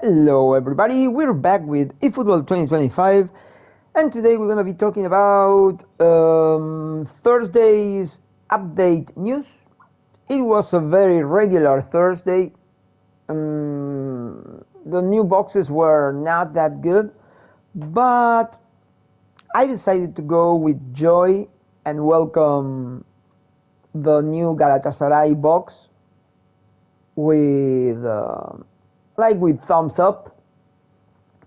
Hello everybody, we're back with eFootball 2025 and today we're going to be talking about Thursday's update news. It was a very regular Thursday. The new boxes were not that good, but I decided to go with joy and welcome the new Galatasaray box with with thumbs up.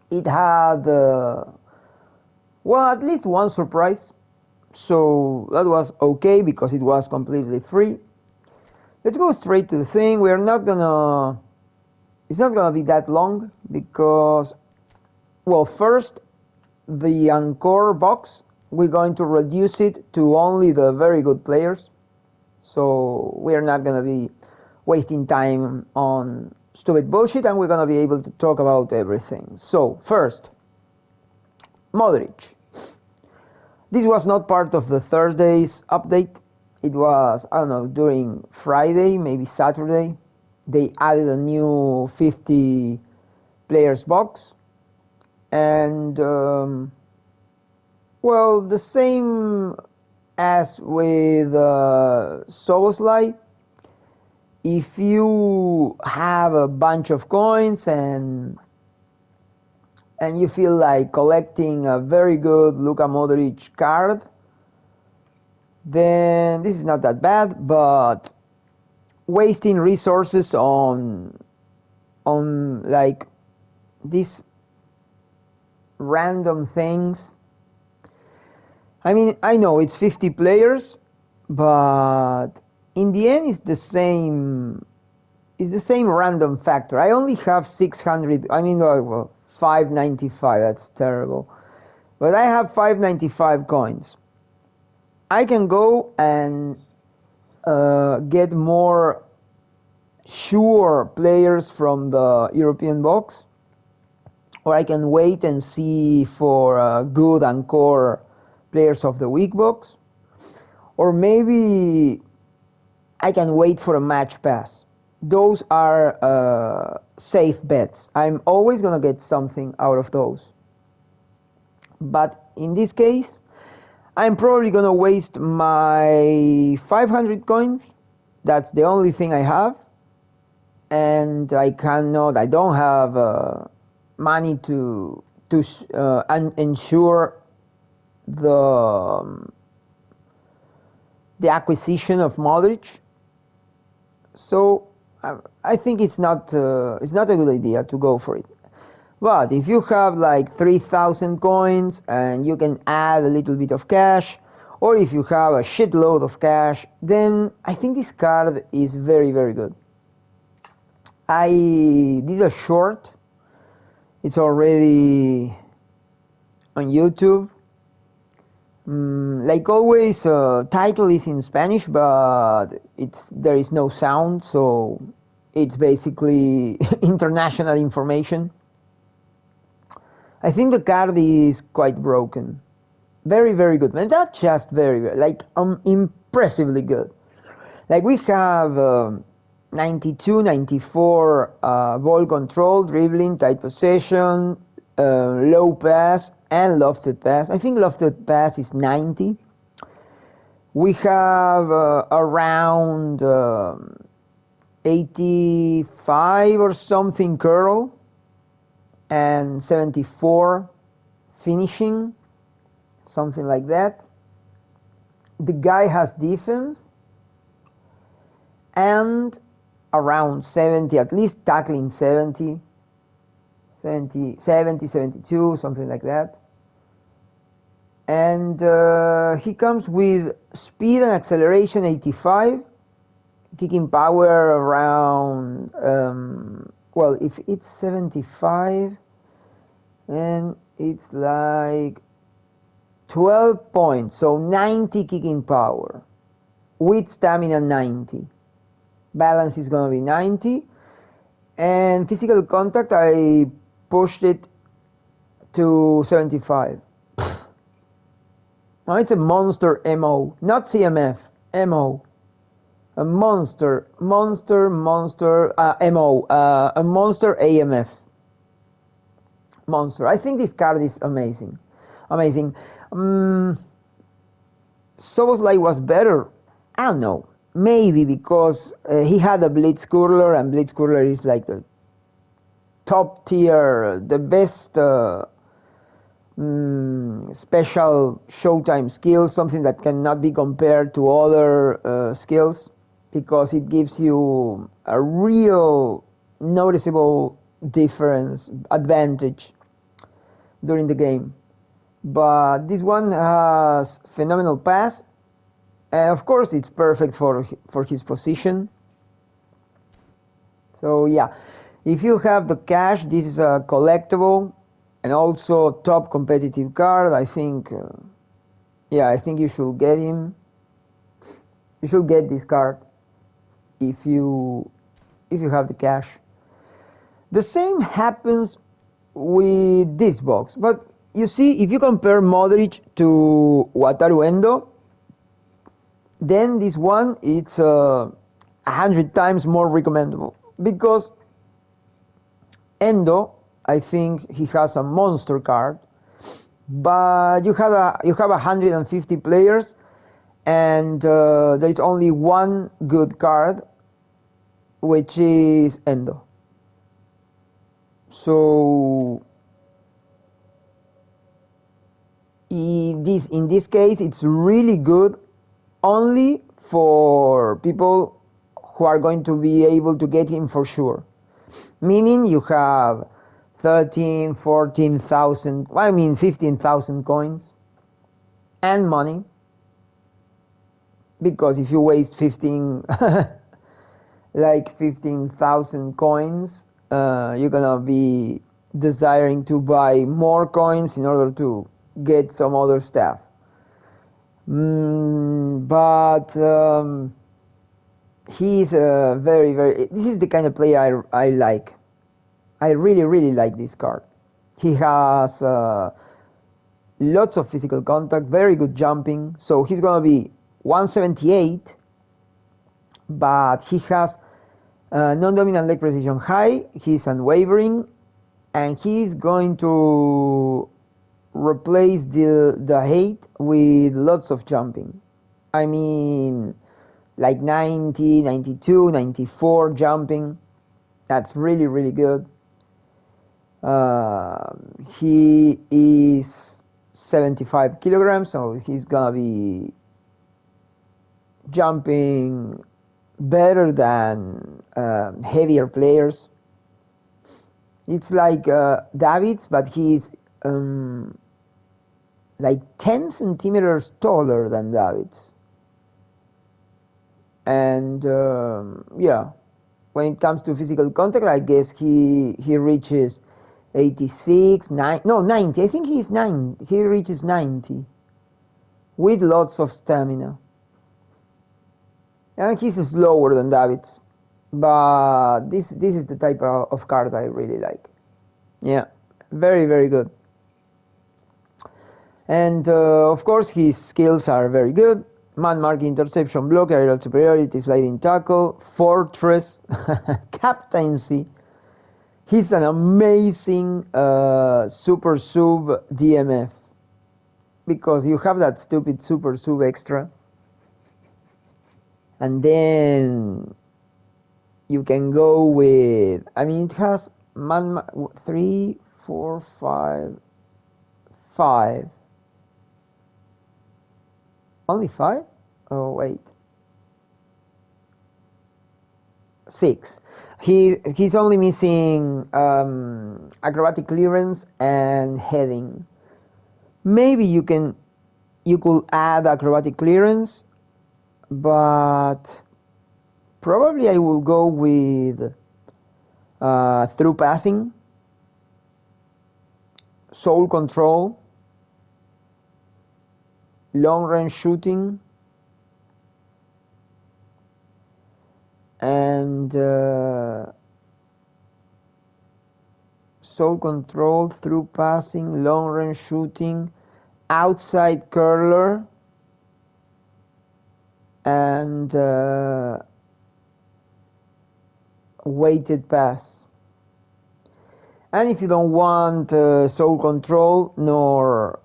It had at least one surprise, so that was okay because it was completely free. Let's go straight to the thing. It's not gonna be that long because, first, the Encore box, we're going to reduce it to only the very good players, so we're not gonna be wasting time on stupid bullshit, and we're gonna be able to talk about everything. So first, MODRIC. This was not part of the Thursday's update. It was, I don't know, during Friday, maybe Saturday. They added a new 50 players box, and the same as with Soboslai. If you have a bunch of coins and you feel like collecting a very good Luka Modric card, then this is not that bad, but wasting resources on like these random things. I mean, I know it's 50 players, but in the end, it's the same random factor. I only have 600. 595. That's terrible. But I have 595 coins. I can go and get more sure players from the European box, or I can wait and see for good Encore players of the week box, or maybe I can wait for a match pass. Those are safe bets. I'm always gonna get something out of those. But in this case, I'm probably gonna waste my 500 coins. That's the only thing I have, and I don't have money to ensure the acquisition of Modric. So I think it's not a good idea to go for it. But if you have like 3,000 coins and you can add a little bit of cash, or if you have a shitload of cash, then I think this card is very, very good. I did a short. It's already on YouTube. Like always, title is in Spanish, but there is no sound, so it's basically international information. I think the card is quite broken. Very, very good. And not just very, very, impressively good. Like we have 92, 94 ball control, dribbling, tight possession, low pass, and lofted pass. I think lofted pass is 90. We have around 85 or something curl and 74 finishing, something like that. The guy has defense and around 70, at least tackling 70, 72, something like that. And he comes with speed and acceleration 85, kicking power around, if it's 75, then it's like 12 points, so 90 kicking power, with stamina 90. Balance is going to be 90, and physical contact, I pushed it to 75. Now it's a monster MO, not CMF, MO. A monster MO, a monster AMF. monster. I think this card is amazing. Amazing. Soboslai was better. I don't know. Maybe because he had a Blitzcurler, and Blitzcurler is like the top tier, the best special Showtime skill, something that cannot be compared to other skills, because it gives you a real noticeable difference, advantage during the game. But this one has phenomenal pass, and of course it's perfect for his position. So yeah, if you have the cash, this is a collectible and also top competitive card. I think I think you should get him. You should get this card if you have the cash. The same happens with this box, but you see, if you compare Modric to Wataru Endo, then this one it's 100 times more recommendable, because Endo, I think he has a monster card, but you have 150 players, and there is only one good card, which is Endo. So in this case, it's really good only for people who are going to be able to get him for sure. Meaning you have 13, 14,000, 15,000 coins and money. Because if you waste 15,000 coins, you're gonna be desiring to buy more coins in order to get some other stuff. But he's this is the kind of player I like. I really like this card. He has lots of physical contact, very good jumping, so he's gonna be 178, but he has non-dominant leg precision high, he's unwavering, and he's going to replace the hate with lots of jumping. I mean, like 90, 92, 94 jumping. That's really good. He is 75 kilograms, so he's gonna be jumping better than heavier players. It's like David's, but he's like 10 centimeters taller than David's. And yeah, when it comes to physical contact, I guess he reaches 86, 90. I think he's 90. He reaches 90 with lots of stamina. And he's slower than David's, but this is the type of card I really like. Yeah, very good. And of course his skills are very good. Man marking, interception, block, aerial superiority, sliding tackle, fortress, captaincy. He's an amazing super sub DMF, because you have that stupid super sub extra, and then you can go with, I mean, it has 3, 4, 5, 5. Only 5? Oh, wait. 6. He's only missing acrobatic clearance and heading. Maybe you could add acrobatic clearance, but probably I will go with through passing, soul control, long range shooting, and soul control, through passing, long range shooting, outside curler, and weighted pass. And if you don't want soul control nor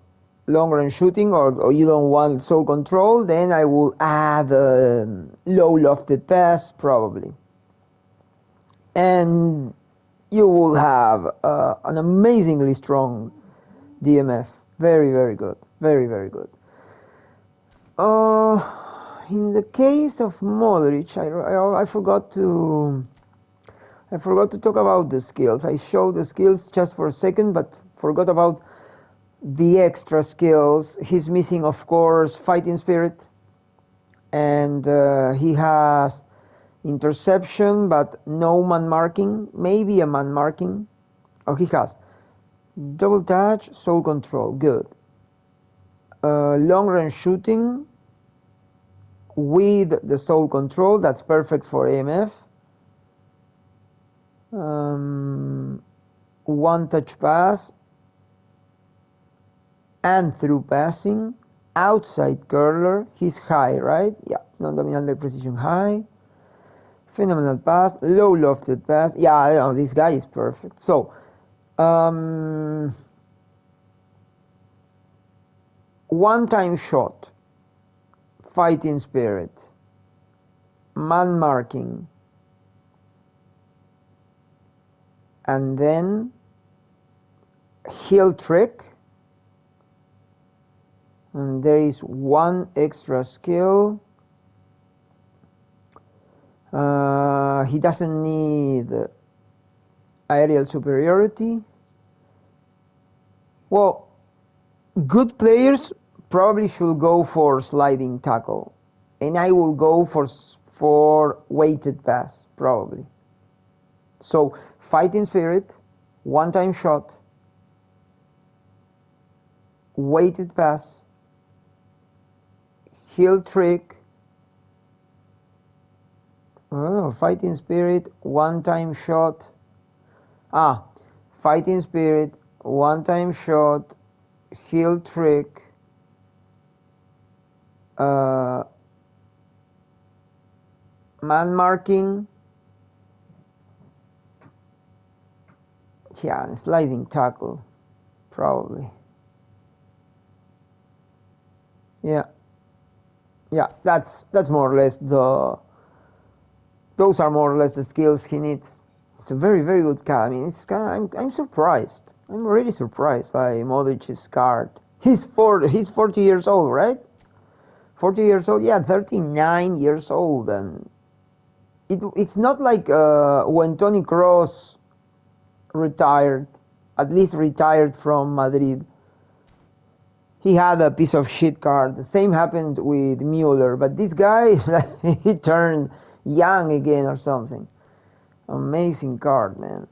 long range shooting, or you don't want soul control, then I will add low lofted pass probably. And you will have an amazingly strong DMF. Very, very good. Very, very good. In the case of Modric, I forgot to talk about the skills. I showed the skills just for a second, but forgot about the extra skills. He's missing, of course, fighting spirit, and he has interception, but no man marking. Maybe a man marking. Oh, he has double touch, soul control. Good. Long range shooting with the soul control. That's perfect for AMF. One touch pass and through passing. Outside curler. He's high, right? Yeah. Non-dominant precision high. Phenomenal pass. Low lofted pass. Yeah, this guy is perfect. So, one time shot. Fighting spirit. Man marking. And then heel trick. And there is one extra skill. He doesn't need aerial superiority. Well, good players probably should go for sliding tackle, and I will go for weighted pass probably. So fighting spirit, one time shot, weighted pass, heel trick. Oh, fighting spirit, one time shot. Fighting spirit, one time shot, heel trick, man marking. Yeah, sliding tackle, probably. Yeah, that's more or less those are more or less the skills he needs. It's a very, very good card. I mean, I'm surprised. I'm really surprised by Modric's card. He's 40 years old, right? 40 years old, yeah, 39 years old, and it's not like when Toni Kroos retired, at least retired from Madrid. He had a piece of shit card. The same happened with Müller, but this guy is like he turned young again or something. Amazing card, man.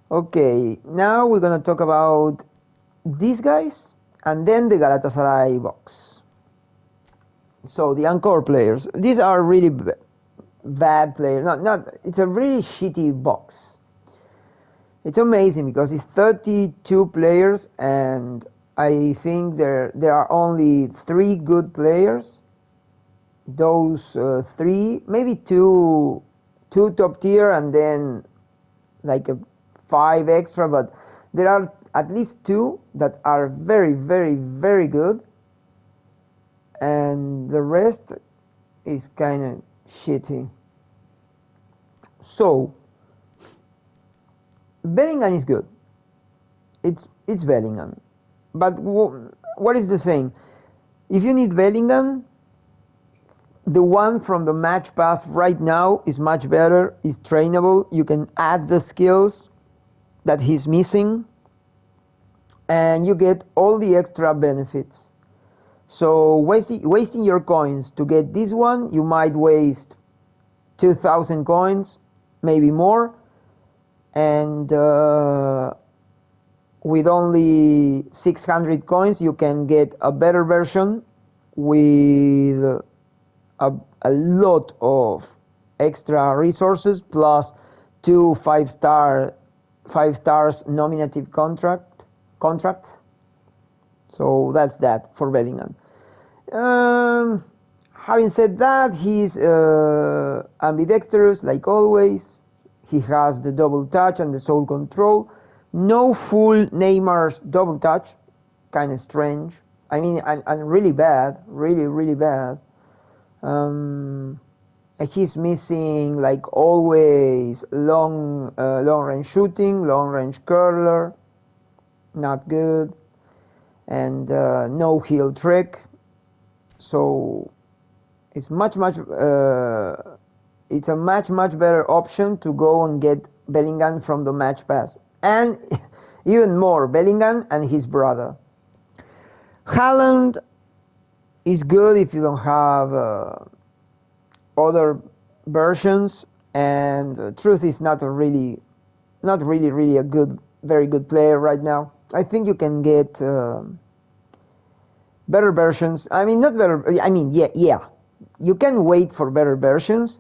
Okay, now we're gonna talk about these guys and then the Galatasaray box. So the Encore players. These are really bad players. It's a really shitty box. It's amazing because it's 32 players, and I think there are only 3 good players. Those 3, maybe two top tier, and then like 5 extra, but there are at least 2 that are very, very, very good, and the rest is kind of shitty. So Bellingham is good. It's Bellingham, but what is the thing? If you need Bellingham, the one from the match pass right now is much better, is trainable. You can add the skills that he's missing, and you get all the extra benefits. So wasting your coins to get this one, you might waste 2,000 coins, maybe more, and with only 600 coins you can get a better version with a lot of extra resources, plus 2 5 stars nominative contracts. So that's that for Bellingham. Having said that, he's ambidextrous like always. He has the double touch and the soul control, No full Neymar's double touch, kind of strange. I mean, and really bad, really bad. He's missing, like always, long range shooting, long range curler, not good, and no heel trick. So it's it's a much better option to go and get Bellingham from the match pass, and even more Bellingham and his brother. Haaland is good if you don't have other versions, and truth is not really a very good player right now. I think you can get better versions. I mean, not better. I mean, yeah. You can wait for better versions,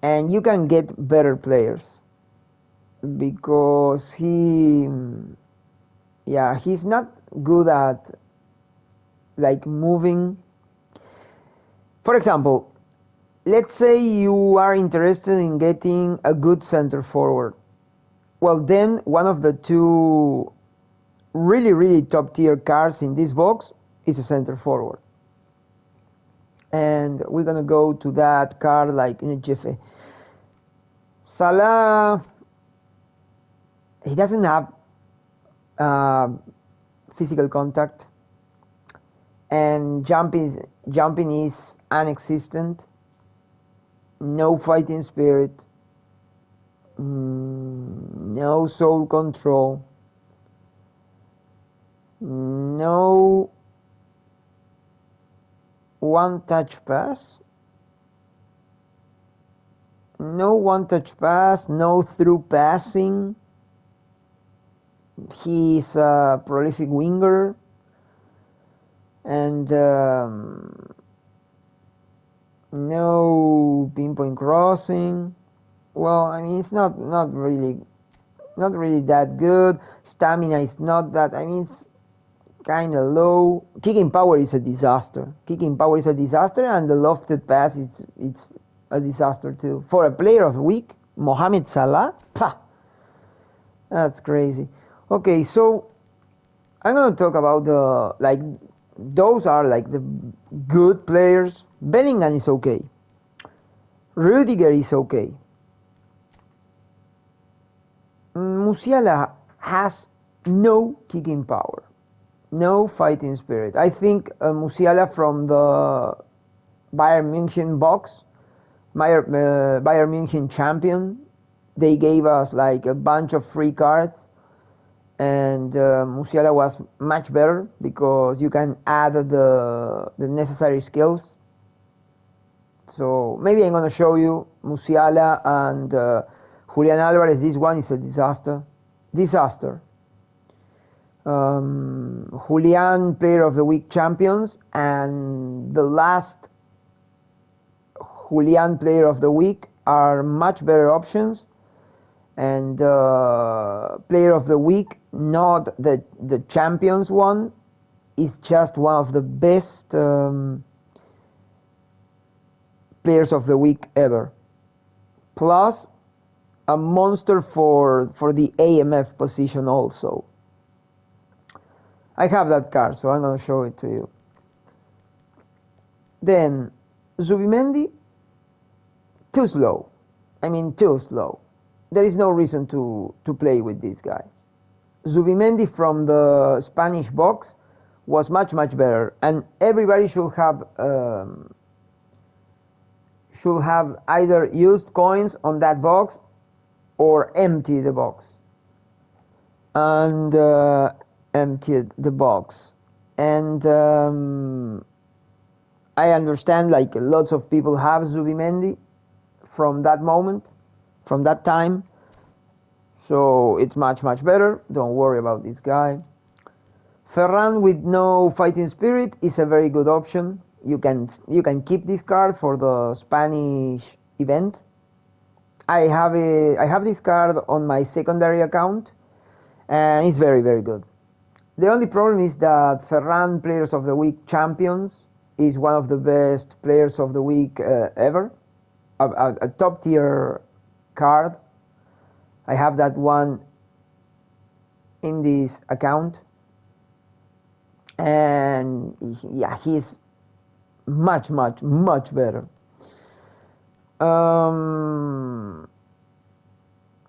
and you can get better players, because he's not good at like moving. For example, let's say you are interested in getting a good center forward. Well, then one of the two really top tier cards in this box is a center forward. And we're gonna go to that card like in a jiffy. Salah, he doesn't have physical contact, and jumping is non-existent. No fighting spirit, no soul control, no one-touch pass, no through passing. He's a prolific winger, and no pinpoint crossing. Well, I mean, it's not really that good. Stamina is not that. I mean, it's kind of low. Kicking power is a disaster. And the lofted pass it's a disaster too. For a player of the week, Mohamed Salah, that's crazy. Okay, so I'm gonna talk about those are like the good players. Bellingham is okay. Rudiger is okay. Musiala has no kicking power, no fighting spirit. I think Musiala from the Bayern München box, Bayern München champion, they gave us like a bunch of free cards, and Musiala was much better because you can add the necessary skills. So maybe I'm gonna show you Musiala and Julian Alvarez. This one is a disaster. Julian, Player of the Week champions, and the last Julian Player of the Week are much better options. And Player of the Week, not the champions one, is just one of the best Players of the Week ever. Plus a monster for the AMF position also. I have that card, so I'm gonna show it to you. Then Zubimendi, too slow. There is no reason to play with this guy. Zubimendi from the Spanish box was much better, and everybody should have either used coins on that box or empty the box. And emptied the box. And I understand like lots of people have Zubimendi from that moment, from that time. So it's much better. Don't worry about this guy. Ferran with no fighting spirit is a very good option. You can keep this card for the Spanish event. I have this card on my secondary account, and it's very good. The only problem is that Ferran Players of the Week champions is one of the best Players of the Week ever, a top tier card. I have that one in this account, and yeah, he's much better.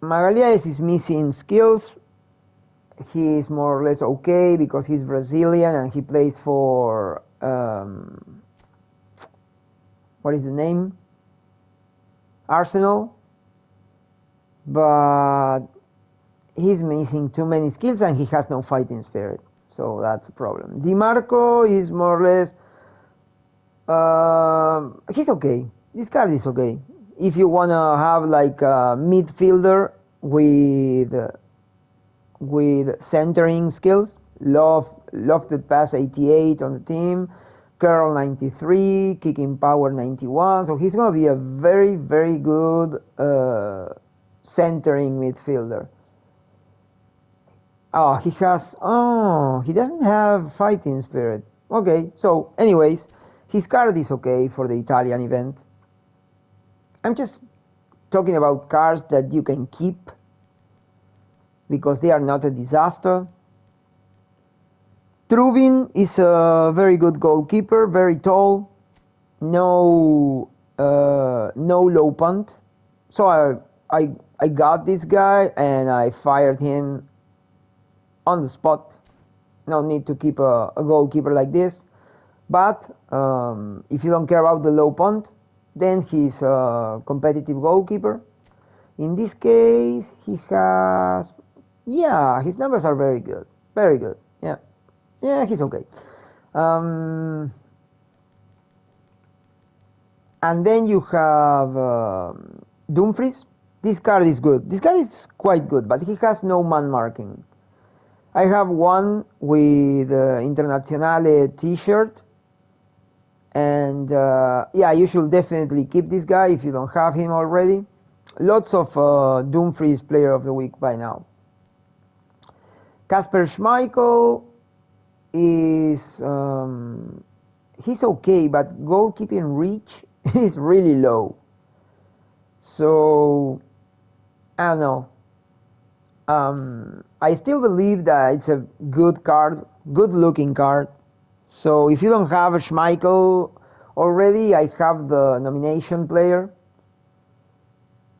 Magalhães is missing skills. He is more or less okay because he's Brazilian and he plays for what is the name? Arsenal. But he's missing too many skills and he has no fighting spirit, so that's a problem. Di Marco is more or less he's okay. This card is okay if you wanna have like a midfielder with centering skills. Lofted pass 88 on the team, curl 93, kicking power 91. So he's gonna be a very good centering midfielder. He doesn't have fighting spirit. Okay, so anyways, his card is okay for the Italian event. I'm just talking about cards that you can keep because they are not a disaster. Trubin is a very good goalkeeper, very tall, no low punt. So I got this guy and I fired him on the spot. No need to keep a goalkeeper like this. But if you don't care about the low punt, then he's a competitive goalkeeper. In this case, he has, yeah, his numbers are very good. Very good, yeah. Yeah, he's okay. And then you have Dumfries. This card is good. This card is quite good, but he has no man marking. I have one with Internazionale t-shirt. And yeah, you should definitely keep this guy if you don't have him already. Lots of Dumfries player of the week by now. Kasper Schmeichel is he's okay, but goalkeeping reach is really low. So I don't know. I still believe that it's a good card, good looking card. So if you don't have a Schmeichel already, I have the nomination player.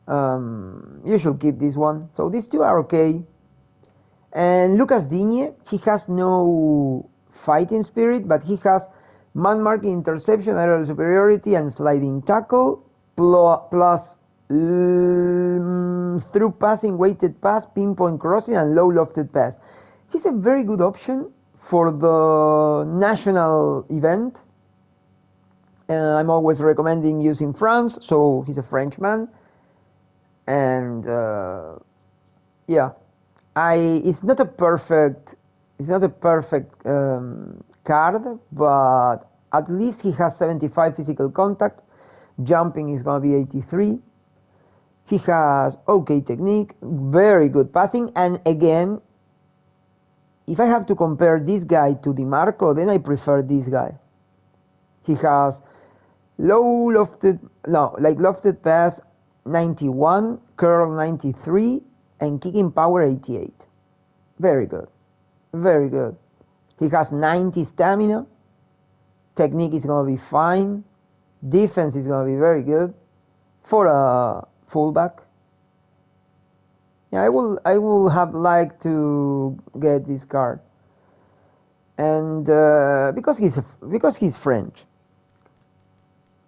You should keep this one. So these two are okay. And Lucas Digne, he has no fighting spirit, but he has man marking, interception, aerial superiority, and sliding tackle, plus through passing, weighted pass, pinpoint crossing, and low lofted pass. He's a very good option for the national event. I'm always recommending using France, so he's a Frenchman. And yeah, it's not a perfect card, but at least he has 75 physical contact. Jumping is gonna be 83. He has okay technique, very good passing, and again, if I have to compare this guy to Di Marco, then I prefer this guy. He has lofted pass 91, curl 93, and kicking power 88. Very good. Very good. He has 90 stamina. Technique is going to be fine. Defense is going to be very good for a fullback. Yeah, I will have liked to get this card, and because he's French,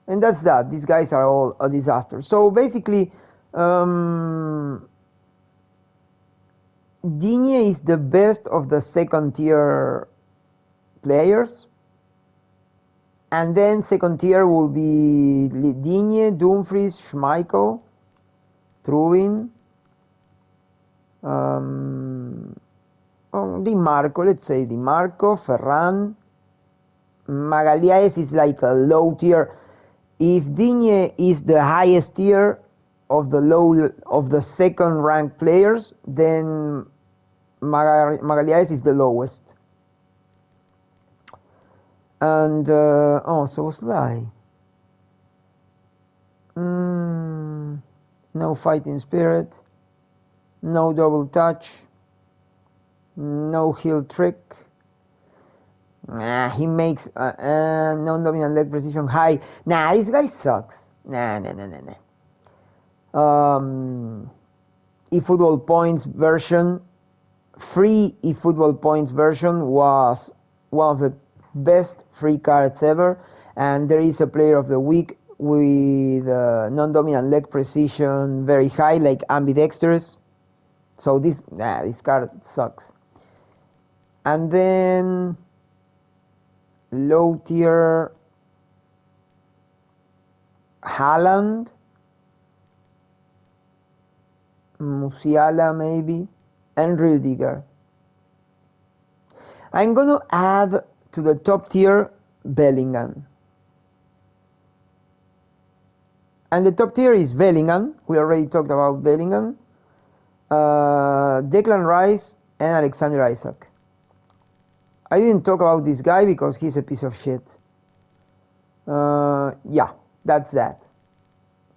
and that's that. These guys are all a disaster. So basically, Digne is the best of the second tier players, and then second tier will be Digne, Dumfries, Schmeichel, Trubin. Di Marco, let's say Di Marco, Ferran. Magalhães is like a low tier. If Digne is the highest tier of the second ranked players, then Magalhães is the lowest. And so Sly. No fighting spirit. No double touch. No heel trick. Nah, he makes non-dominant leg precision high. Nah, this guy sucks. Nah. eFootball Points version, free eFootball Points version was one of the best free cards ever, and there is a player of the week with non-dominant leg precision very high, like ambidextrous. So this card sucks. And then low tier Haaland, Musiala maybe, and Rudiger. I'm gonna add to the top tier Bellingham. And the top tier is Bellingham. We already talked about Bellingham. Declan Rice and Alexander Isak. I didn't talk about this guy because he's a piece of shit. Yeah, that's that.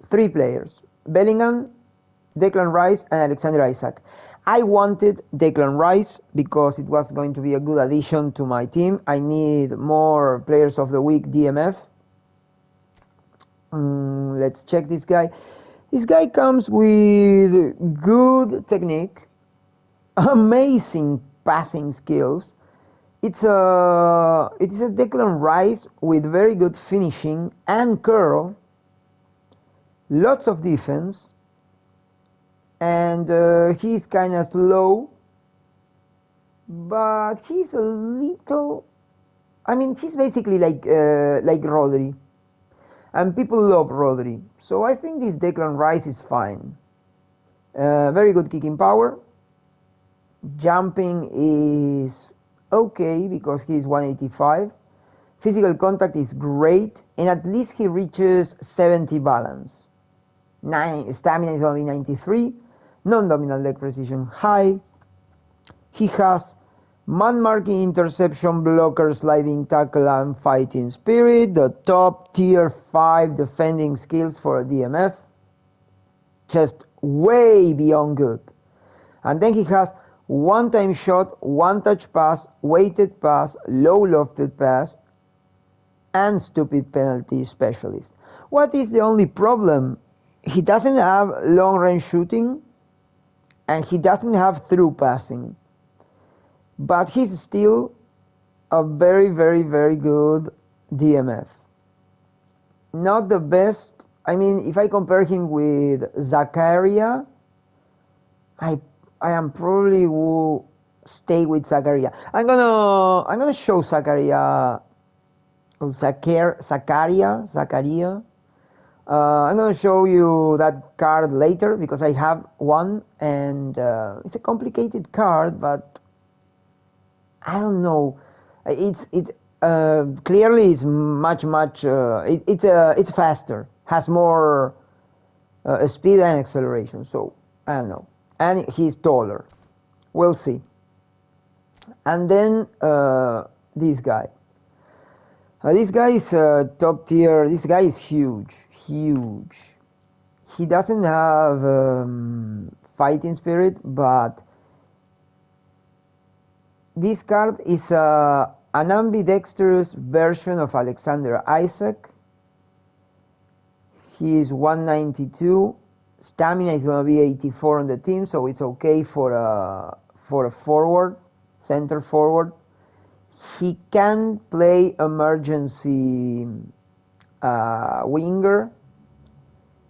3 players. Bellingham, Declan Rice, and Alexander Isak. I wanted Declan Rice because it was going to be a good addition to my team. I need more players of the week DMF. Let's check this guy. This guy comes with good technique, amazing passing skills. It's a Declan Rice with very good finishing and curl, lots of defense, and he's kind of slow, but he's a little. I mean, he's basically like Rodri, and people love Rodri. So I think this Declan Rice is fine. Very good kicking power. Jumping is okay because he's 185. Physical contact is great, and at least he reaches 70 balance. Stamina is only 93. Non-dominant leg precision high. He has man marking, interception, blocker, sliding tackle, and fighting spirit. The top tier 5 defending skills for a DMF. Just way beyond good. And then he has one-time shot, one-touch pass, weighted pass, low lofted pass, and stupid penalty specialist. What is the only problem? He doesn't have long-range shooting, and he doesn't have through passing. But he's still a very, very, very good DMF. Not the best. I mean, if I compare him with Zakaria, I am probably will stay with Zakaria. I'm gonna show Zakaria. Zakaria. I'm going to show you that card later because I have one, and it's a complicated card, but I don't know. It's clearly it's much it's faster, has more speed and acceleration. So I don't know, and he's taller. We'll see. And then this guy. This guy is top tier. This guy is huge. He doesn't have fighting spirit, but this card is an ambidextrous version of Alexander Isak. He is 192. Stamina is going to be 84 on the team, so it's okay for a forward, center forward. He can play emergency winger.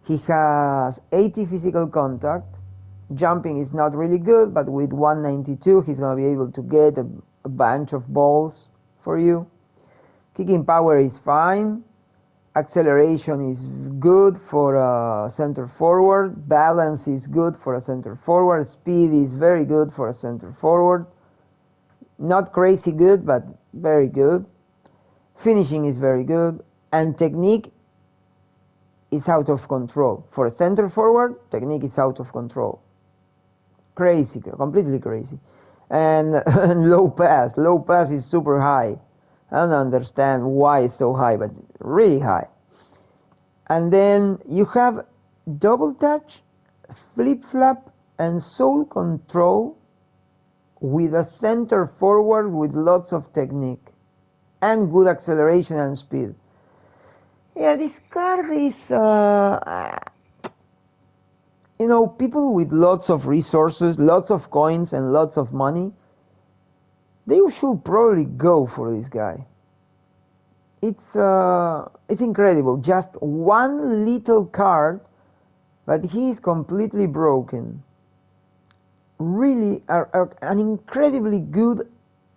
He has 80 physical contact. Jumping is not really good, but with 192 he's going to be able to get a bunch of balls for you. Kicking power is fine. Acceleration is good for a center forward. Balance is good for a center forward. Speed is very good for a center forward. Not crazy good, but very good. Finishing is very good. And technique is out of control. For a center forward, technique is out of control. Crazy, completely crazy. And low pass. Low pass is super high. I don't understand why it's so high, but really high. And then you have double touch, flip flap, and soul control. with a center forward with lots of technique and good acceleration and speed. Yeah, this card is, you know, people with lots of resources, lots of coins and lots of money, they should probably go for this guy. It's incredible. Just one little card, but he is completely broken. Really an incredibly good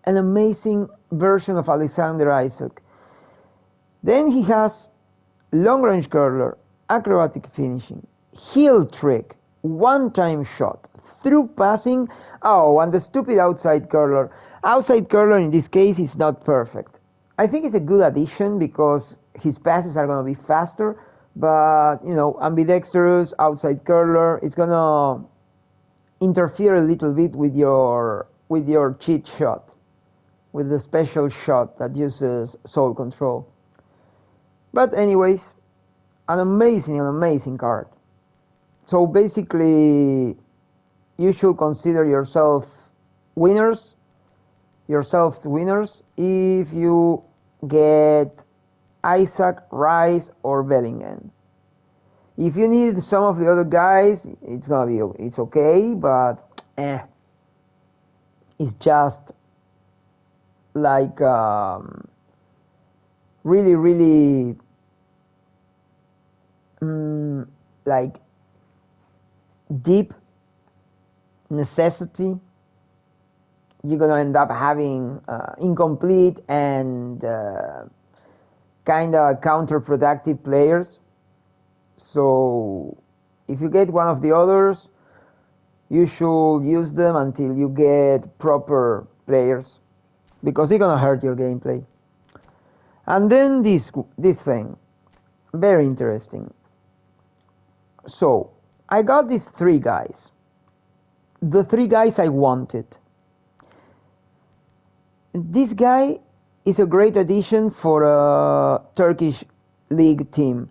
and amazing version of Alexander Isaac. Then he has long range curler, acrobatic finishing, heel trick, one-time shot, through passing, oh, and the stupid outside curler. Outside curler in this case is not perfect. I think it's a good addition because his passes are going to be faster, but, you know, ambidextrous, outside curler, it's going to interfere a little bit with your cheat shot, with the special shot that uses soul control. But anyways, an amazing card. So basically, you should consider yourselves winners if you get Isaac, Rice, or Bellingham. If you need some of the other guys, it's okay, but it's just like really like deep necessity. You're gonna end up having incomplete and kind of counterproductive players. So if you get one of the others, you should use them until you get proper players, because they're gonna hurt your gameplay. And then this thing, very interesting. So I got these three guys, the three guys I wanted. This guy is a great addition for a Turkish league team,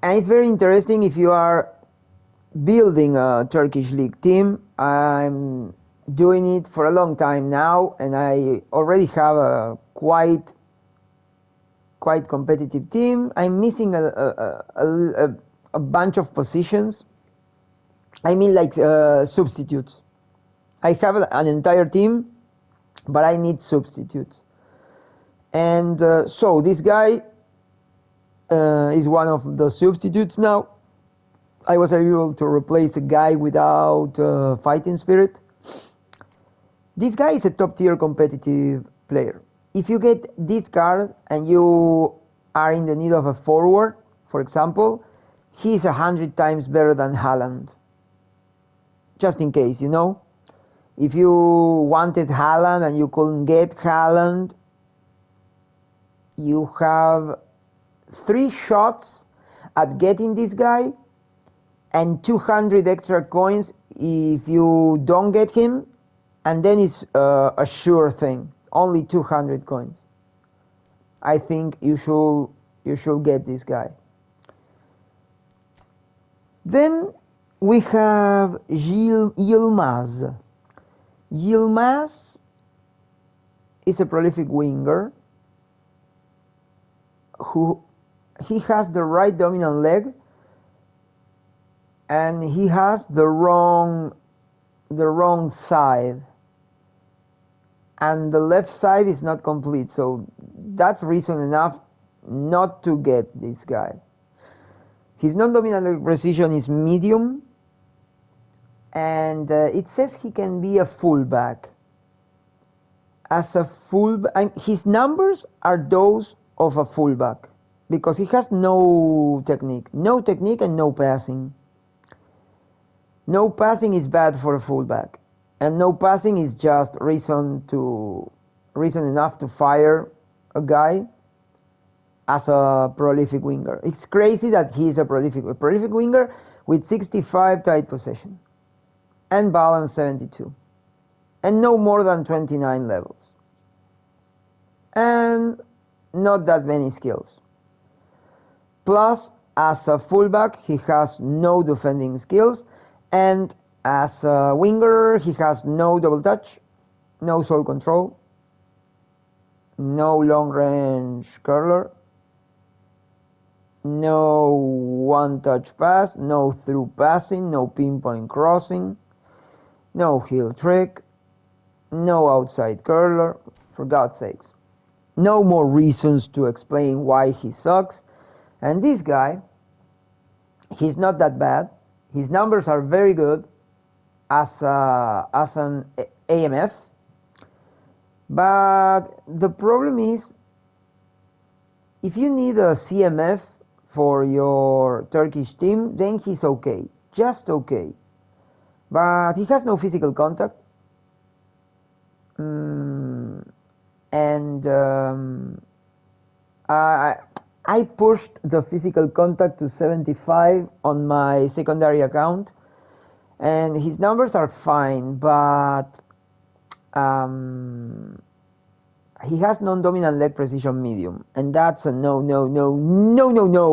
and it's very interesting if you are building a Turkish league team. I'm doing it for a long time now, and I already have a quite competitive team. I'm missing a bunch of positions. I mean, like substitutes. I have an entire team, but I need substitutes. And so this guy is one of the substitutes now. I was able to replace a guy without fighting spirit. This guy is a top tier competitive player. If you get this card and you are in the need of a forward, for example, he's 100 times better than Haaland. Just in case, you know. If you wanted Haaland and you couldn't get Haaland, you have 3 shots at getting this guy and 200 extra coins if you don't get him, and then it's a sure thing. Only 200 coins. I think you should get this guy. Then we have Yilmaz. Yilmaz is a prolific winger he has the right dominant leg, and he has the wrong side, and the left side is not complete, so that's reason enough not to get this guy. His non-dominant leg precision is medium, and it says he can be a fullback. As a fullback, his numbers are those of a fullback, because he has no technique and no passing. No passing is bad for a fullback, and no passing is just reason enough to fire a guy as a prolific winger. It's crazy that he's a prolific winger with 65 tight possession and balance 72 and no more than 29 levels and not that many skills. Plus, as a fullback, he has no defending skills and As a winger, he has no double touch, no soul control, no long range curler, no one touch pass, no through passing, no pinpoint crossing, no heel trick, no outside curler, for God's sakes. No more reasons to explain why he sucks. And this guy, he's not that bad. His numbers are very good as an AMF. But the problem is, if you need a CMF for your Turkish team, then he's okay, just okay. But he has no physical contact. And I pushed the physical contact to 75 on my secondary account, and his numbers are fine, but he has non-dominant leg precision medium, and that's a no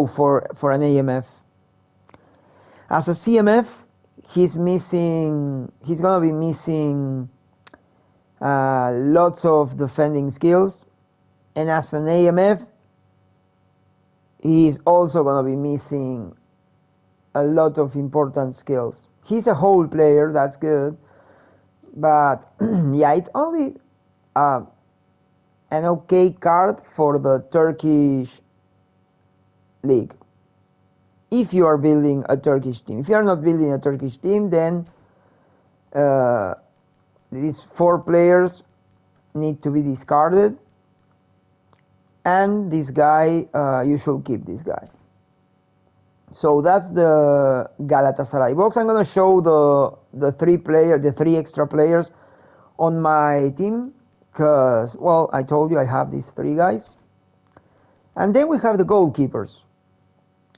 for an AMF. As a CMF, he's gonna be missing lots of defending skills, and as an AMF, he's also gonna be missing a lot of important skills. He's a whole player, that's good, but yeah, it's only an okay card for the Turkish league. If you are building a Turkish team. If you are not building a Turkish team, then these 4 players need to be discarded, and this guy, you should keep this guy. So that's the Galatasaray box. I'm gonna show the 3 extra players on my team, because, well, I told you I have these 3 guys. And then we have the goalkeepers.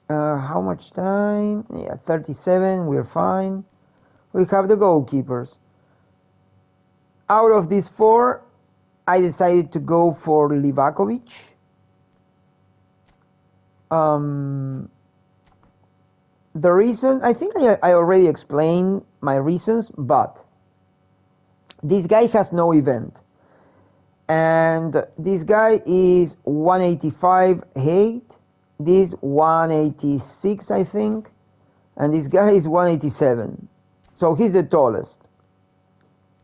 How much time? Yeah, 37, we're fine. We have the goalkeepers. Out of these 4, I decided to go for Livakovic. The reason, I think I already explained my reasons, but this guy has no event. And this guy is 185 height, this 186 I think, and this guy is 187. So he's the tallest.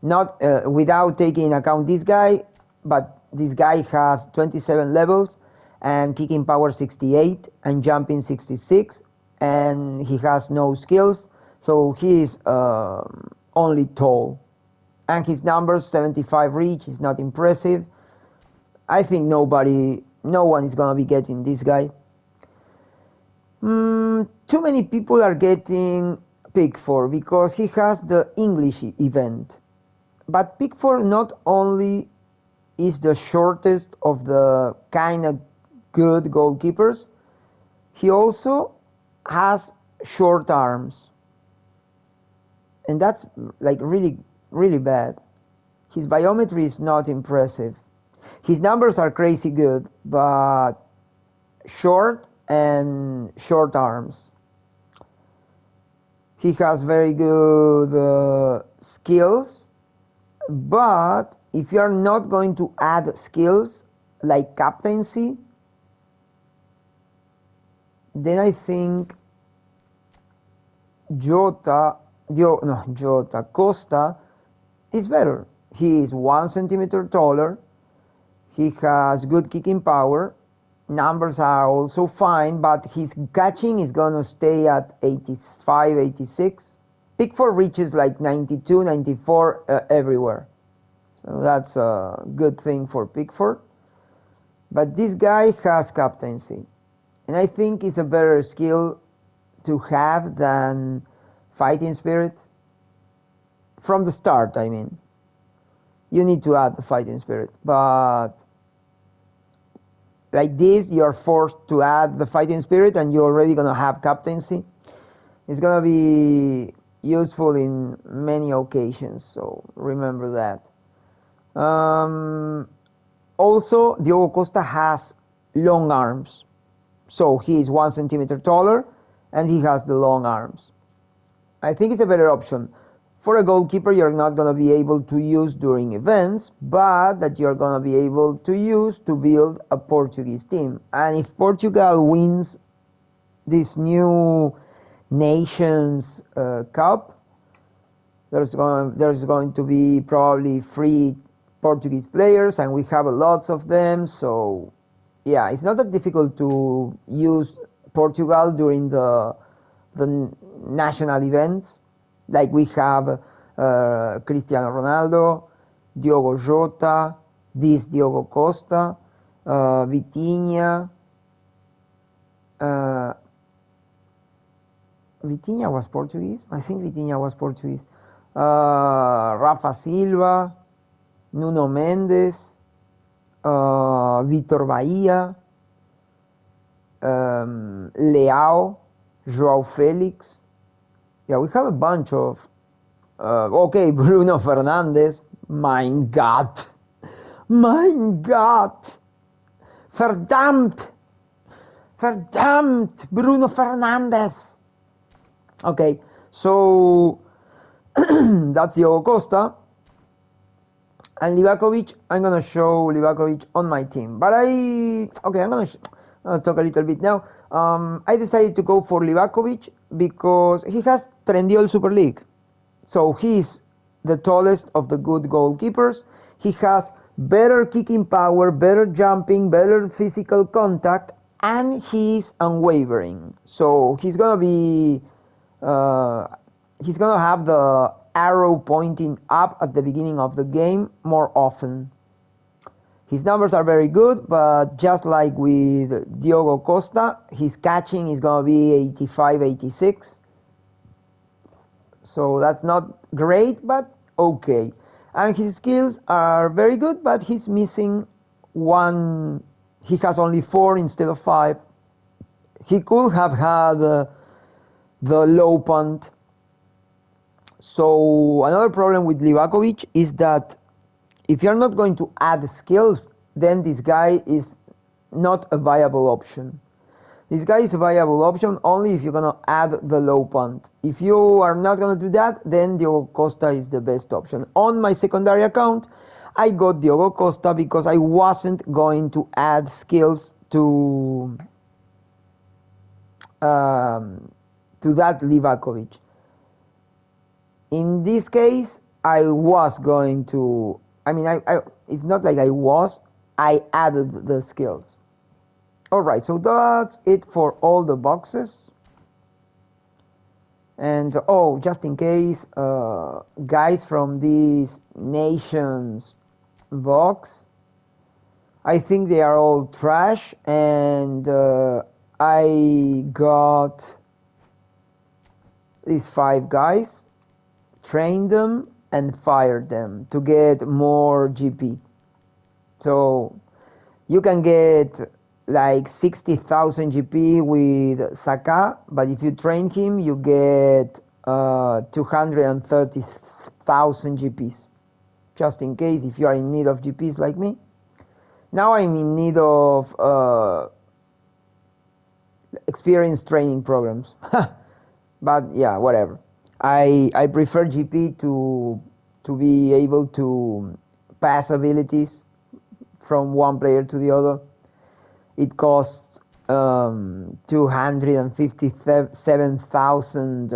Not without taking into account this guy, but this guy has 27 levels and kicking power 68 and jumping 66, and he has no skills, so he is only tall. And his numbers, 75 reach, is not impressive. I think no one is gonna be getting this guy. Too many people are getting Pickford because he has the English event. But Pickford not only is the shortest of the kind of good goalkeepers, he also has short arms. And that's like really bad. His biometry is not impressive. His numbers are crazy good, but short and short arms. He has very good skills, but if you are not going to add skills like captaincy, then I think Costa is better. He is 1 centimeter taller. He has good kicking power. Numbers are also fine, but his catching is gonna stay at 85, 86. Pickford reaches like 92, 94 everywhere. So that's a good thing for Pickford. But this guy has captaincy. And I think it's a better skill to have than fighting spirit. From the start, I mean. You need to add the fighting spirit. But like this, you're forced to add the fighting spirit and you're already going to have captaincy. It's going to be useful in many occasions, so remember that. Also, Diogo Costa has long arms. So he is 1 centimeter taller and he has the long arms. I think it's a better option. for a goalkeeper you're not going to be able to use during events, but that you're going to be able to use to build a Portuguese team. And if Portugal wins this new Nations Cup, there's going to be probably free Portuguese players, and we have lots of them. So yeah, it's not that difficult to use Portugal during the national events. Like we have Cristiano Ronaldo, Diogo Jota, Diogo Costa, Vitinha. Vitinha was Portuguese? I think Vitinha was Portuguese. Rafa Silva, Nuno Mendes, Vitor Bahia, Leao, João Felix. Yeah, we have a bunch of... okay, Bruno Fernandes. Mein Gott. Mein Gott. Verdammt. Verdammt. Bruno Fernandes. Okay, so that's Diogo Costa. And Livakovic, I'm going to show Livakovic on my team. But I'm going to talk a little bit now. I decided to go for Livakovic because he has Trendyol Super League. So he's the tallest of the good goalkeepers. He has better kicking power, better jumping, better physical contact, and he's unwavering. So he's going to be... he's going to have the arrow pointing up at the beginning of the game more often. His numbers are very good, but just like with Diogo Costa, his catching is going to be 85, 86. So that's not great, but okay. And his skills are very good, but he's missing one. He has only 4 instead of 5. He could have had the low punt. So another problem with Livakovic is that if you're not going to add skills, then this guy is not a viable option. This guy is a viable option only if you're going to add the low punt. If you are not going to do that, then Diogo Costa is the best option. On my secondary account, I got Diogo Costa because I wasn't going to add skills to that Livakovic. In this case, I was going to... it's not like I added the skills. Alright, so that's it for all the boxes. And, just in case, guys from this Nations box, I think they are all trash, and I got these 5 guys, trained them, and fired them to get more GP. So you can get like 60,000 GP with Saka, but if you train him, you get 230,000 GPs. Just in case, if you are in need of GPs like me. Now I'm in need of experienced training programs. But yeah, whatever. I prefer GP to be able to pass abilities from one player to the other. It costs 257,000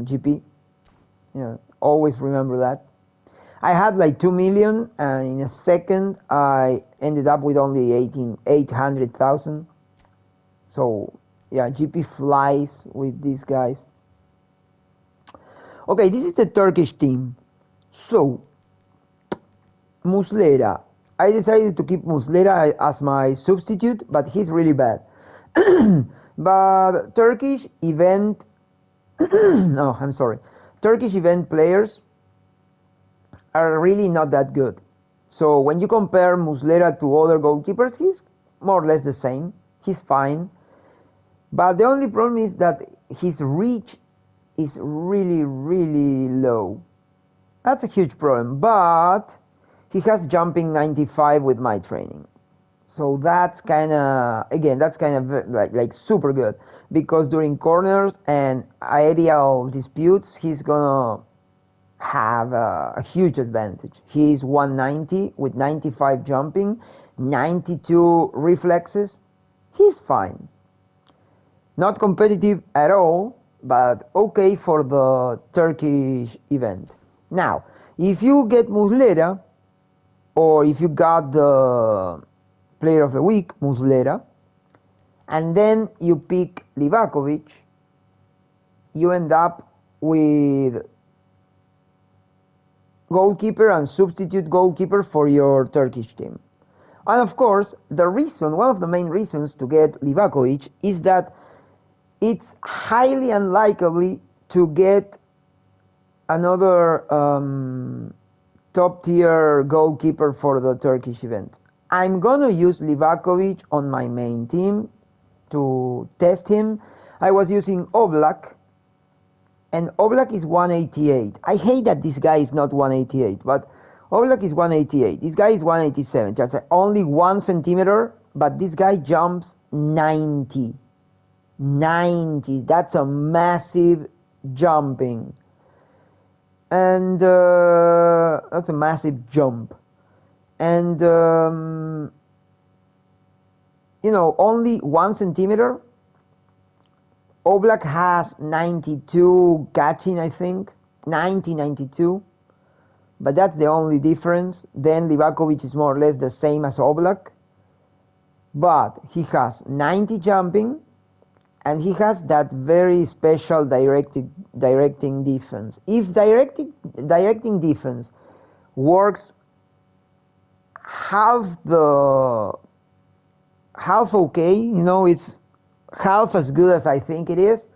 GP. Always remember that. I had like 2 million, and in a second I ended up with only 800,000. So yeah, GP flies with these guys. Okay, this is the Turkish team. So Muslera. I decided to keep Muslera as my substitute, but he's really bad. But Turkish event... Turkish event players are really not that good. So when you compare Muslera to other goalkeepers, he's more or less the same. He's fine. But the only problem is that his reach is really, really low. That's a huge problem. But he has jumping 95 with my training. So that's kind of, again, that's kind of like super good, because during corners and aerial disputes, he's gonna have a huge advantage. He's 190 with 95 jumping, 92 reflexes. He's fine. Not competitive at all, but okay for the Turkish event. Now, if you get Muslera, or if you got the Player of the Week, Muslera, and then you pick Livakovic, you end up with goalkeeper and substitute goalkeeper for your Turkish team. And of course, one of the main reasons to get Livakovic is that it's highly unlikely to get another top tier goalkeeper for the Turkish event. I'm gonna use Livakovic on my main team to test him. I was using Oblak, and Oblak is 188. I hate that this guy is not 188, but Oblak is 188. This guy is 187, just only 1 centimeter, but this guy jumps 90. 90, that's a massive jumping. And that's a massive jump. And only 1 centimeter. Oblak has 92 catching, I think, 92, but that's the only difference. Then Livakovic is more or less the same as Oblak, but he has 90 jumping, and he has that very special directing defense. If directing defense works half okay, it's half as good as I think it is,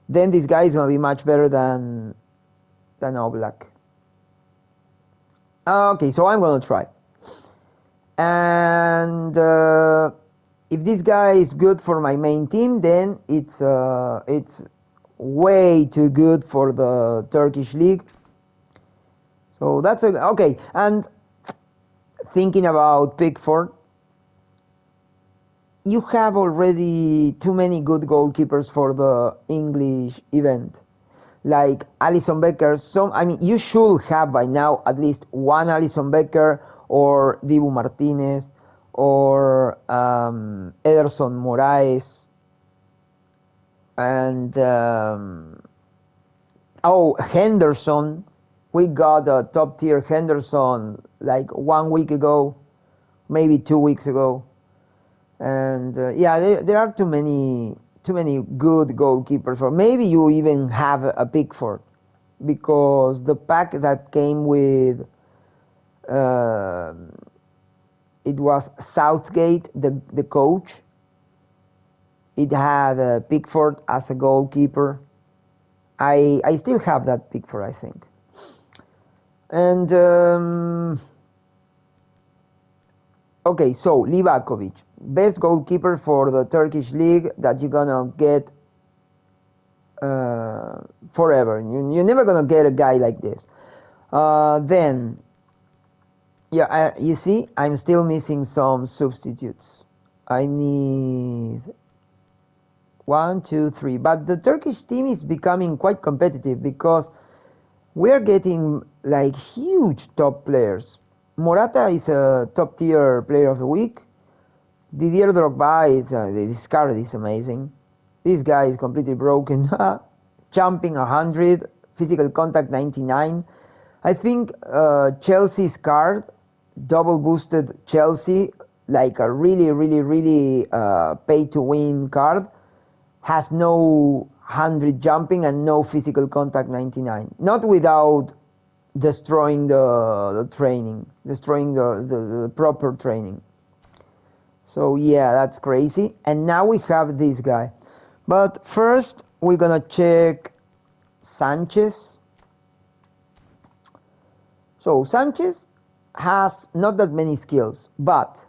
then this guy is going to be much better than Oblak. Okay, so I'm going to try. And if this guy is good for my main team, then it's way too good for the Turkish league. So that's okay. And thinking about Pickford, you have already too many good goalkeepers for the English event, like Alisson Becker. You should have by now at least one Alisson Becker, or Dibu Martinez, or Ederson Moraes, and Henderson. We got a top tier Henderson like 1 week ago, maybe 2 weeks ago. And there are too many good goalkeepers. Or maybe you even have a Pickford, because the pack that came with it was Southgate, the coach. It had Pickford as a goalkeeper. I still have that Pickford, I think. And okay, so Livakovic, best goalkeeper for the Turkish league that you're gonna get forever. You're never gonna get a guy like this. Then, you see, I'm still missing some substitutes. I need 1, 2, 3. But the Turkish team is becoming quite competitive, because we're getting like huge top players. Morata is a top tier player of the week. Didier Drogba this card is amazing. This guy is completely broken. Jumping 100, physical contact 99. I think Chelsea's card, double boosted Chelsea, like a really, really, really pay to win card, has no 100 jumping and no physical contact 99. Not without destroying the training, destroying the proper training. So yeah, that's crazy. And now we have this guy. But first, we're gonna check Sanchez. So Sanchez has not that many skills, but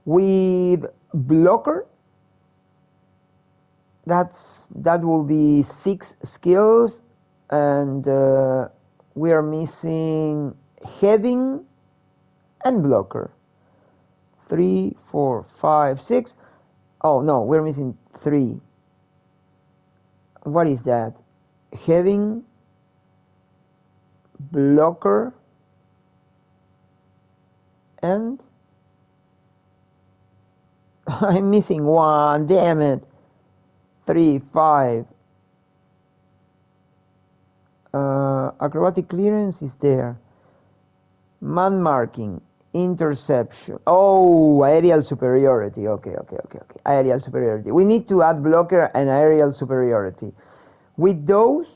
with blocker, that will be 6 skills, and we are missing heading and blocker. 3, 4, 5, 6. Oh no, we're missing 3. What is that? Heading, blocker, and I'm missing 1. Damn it. 3, 5. Acrobatic clearance is there. Man marking, interception. Oh, aerial superiority. Okay. Aerial superiority. We need to add blocker and aerial superiority. With those,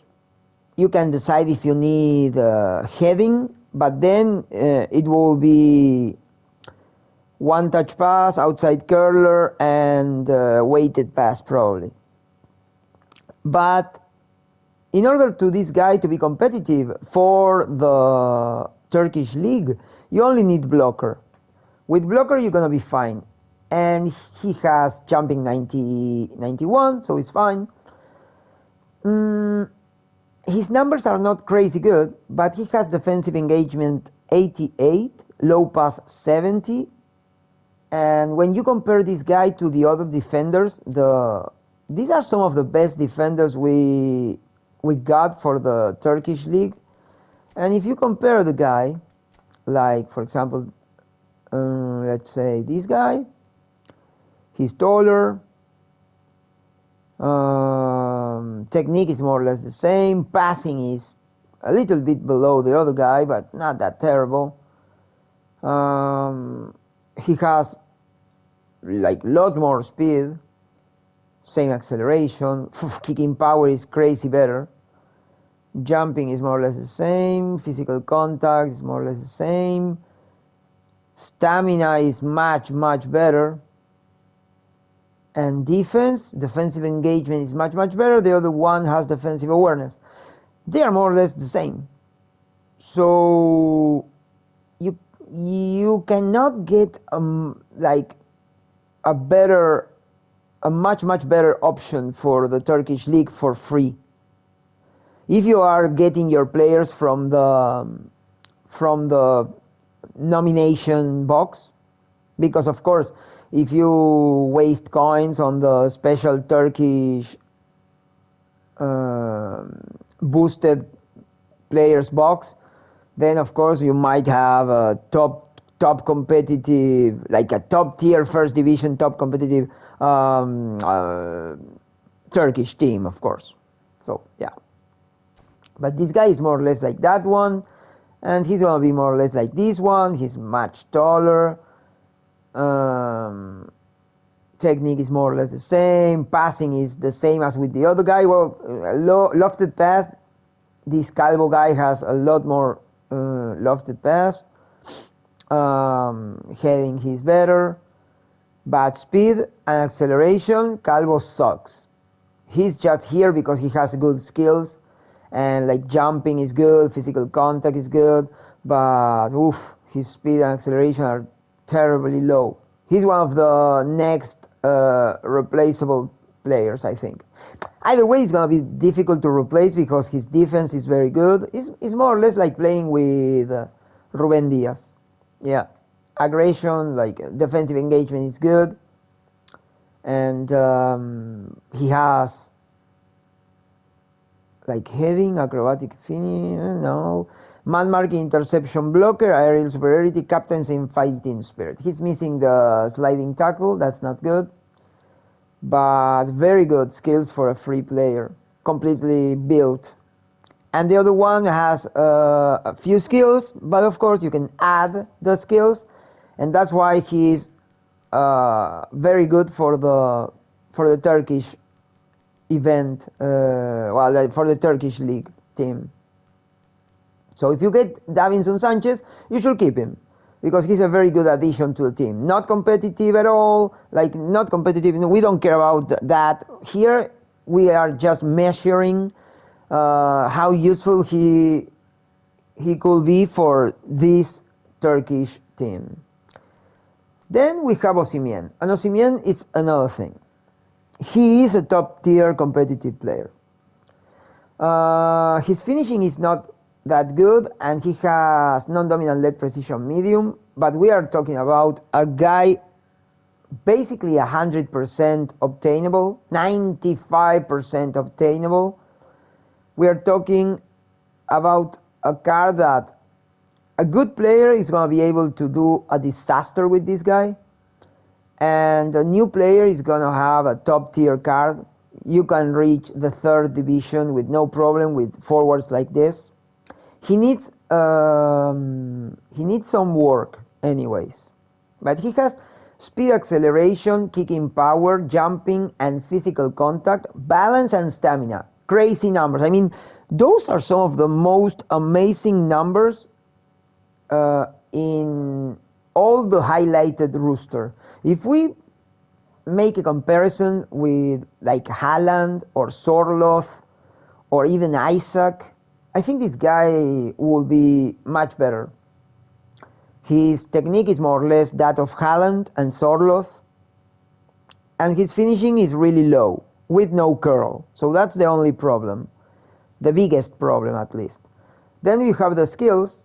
you can decide if you need heading, but then it will be one touch pass, outside curler, and weighted pass probably. But in order to this guy to be competitive for the Turkish league, you only need blocker. With blocker, you're gonna be fine. And he has jumping 91, so he's fine. His numbers are not crazy good, but he has defensive engagement 88, low pass 70. And when you compare this guy to the other defenders, these are some of the best defenders we got for the Turkish league. And if you compare the guy, like for example, let's say this guy, he's taller, technique is more or less the same, passing is a little bit below the other guy, but not that terrible. He has like lot more speed, same acceleration, kicking power is crazy better. Jumping is more or less the same, physical contact is more or less the same, stamina is much better, and defensive engagement is much better. The other one has defensive awareness. They are more or less the same. So you cannot get like a much better option for the Turkish league for free. If you are getting your players from the nomination box, because of course if you waste coins on the special Turkish boosted players box, then of course you might have a top competitive, like a top tier first division top competitive Turkish team, of course. So yeah. But this guy is more or less like that one, and he's gonna be more or less like this one. He's much taller. Technique is more or less the same. Passing is the same as with the other guy. Well, lofted pass. This Calvo guy has a lot more lofted pass. Heading, he's better. But speed and acceleration, Calvo sucks. He's just here because he has good skills. And like jumping is good, physical contact is good, but his speed and acceleration are terribly low. He's one of the next replaceable players, I think. Either way, it's gonna be difficult to replace because his defense is very good. It's more or less like playing with Ruben Diaz. Yeah, aggression, like defensive engagement is good, and he has like heading, acrobatic finish, no. Man marking, interception, blocker, aerial superiority, captaincy, and fighting spirit. He's missing the sliding tackle, that's not good. But very good skills for a free player, completely built. And the other one has a few skills, but of course you can add the skills, and that's why he's very good for the Turkish event, for the Turkish league team. So if you get Davinson Sanchez, you should keep him because he's a very good addition to the team. Not competitive at all, like not competitive. We don't care about that. Here we are just measuring how useful he could be for this Turkish team. Then we have Osimhen, and Osimhen is another thing. He is a top tier competitive player. His finishing is not that good, and he has non-dominant leg precision medium, but we are talking about a guy basically 100% obtainable, 95% obtainable. We are talking about a card that a good player is going to be able to do a disaster with this guy, and a new player is going to have a top tier card. You can reach the 3rd division with no problem with forwards like this. He needs some work anyways, but he has speed, acceleration, kicking power, jumping and physical contact, balance and stamina. Crazy numbers. I mean, those are some of the most amazing numbers in all the highlighted roster. If we make a comparison with like Haaland or Sorloth or even Isaac, I think this guy will be much better. His technique is more or less that of Haaland and Sorloth, and his finishing is really low, with no curl. So that's the only problem, the biggest problem at least. Then you have the skills,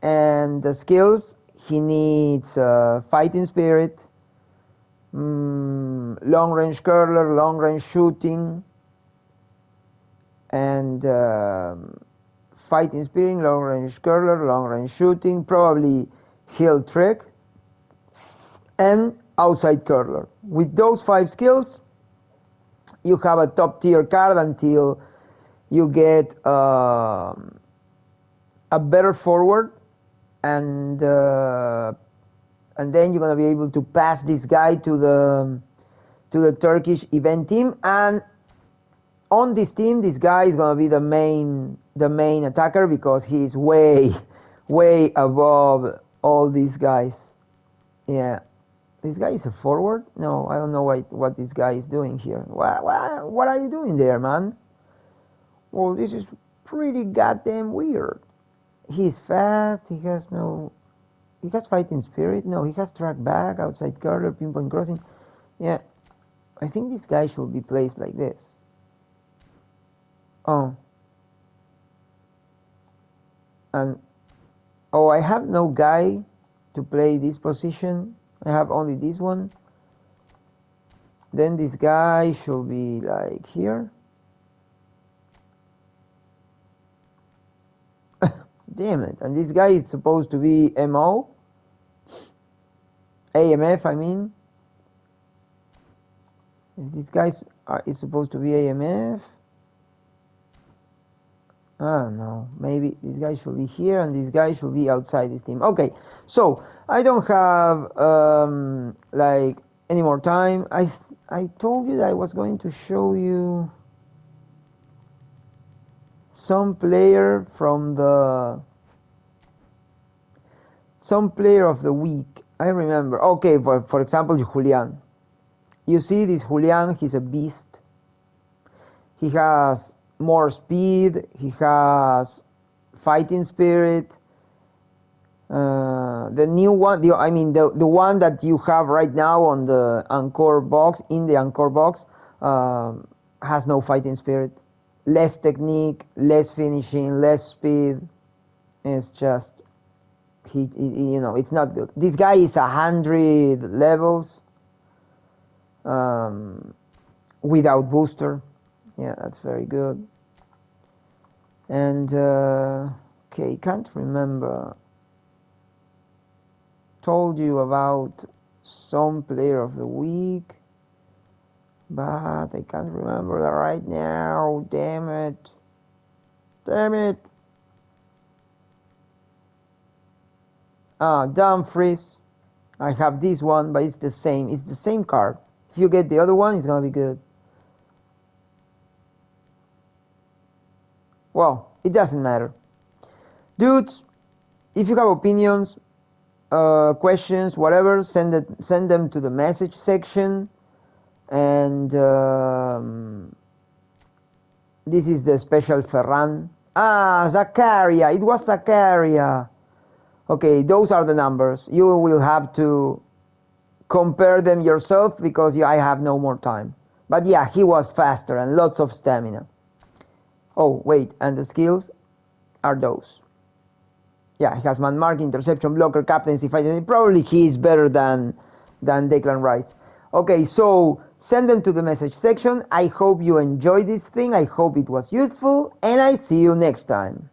and the skills, he needs fighting spirit, long range curler, long range shooting, and fighting spirit, long range curler, long range shooting, probably heel trick, and outside curler. With those 5 skills, you have a top tier card until you get a better forward, and then you're gonna be able to pass this guy to the Turkish event team, and on this team, this guy is gonna be the main attacker because he's way above all these guys. Yeah, this guy is a forward? No, I don't know what this guy is doing here. What are you doing there, man? Well, this is pretty goddamn weird. He's fast. He has fighting spirit. No, he has track back, outside curler, pinpoint crossing. Yeah, I think this guy should be placed like this. Oh. And I have no guy to play this position. I have only this one. Then this guy should be like here. Damn it. And this guy is supposed to be AMF, I mean. If this guy is supposed to be AMF, I don't know. Maybe this guy should be here and this guy should be outside this team. Okay, so I don't have like any more time. I told you that I was going to show you some player of the week. I remember. Okay, for example, Julian. You see this Julian, he's a beast. He has more speed, he has fighting spirit. The new one, the one that you have right now on the Encore box, has no fighting spirit. Less technique, less finishing, less speed. It's just, it's not good. This guy is 100 levels without booster. Yeah, that's very good. And okay, can't remember. Told you about some player of the week, but I can't remember that right now. Damn it. Dumfries. I have this one, but it's the same card. If you get the other one, it's gonna be good. Well, it doesn't matter. Dudes, if you have opinions, questions, whatever, send them to the message section. And this is the special Ferran. Zakaria. It was Zakaria. Okay, those are the numbers. You will have to compare them yourself because I have no more time. But yeah, he was faster and lots of stamina. Oh, wait, and the skills are those. Yeah, he has man mark, interception, blocker, captaincy, fighting. Probably he is better than Declan Rice. Okay, so send them to the message section. I hope you enjoyed this thing. I hope it was useful, and I see you next time.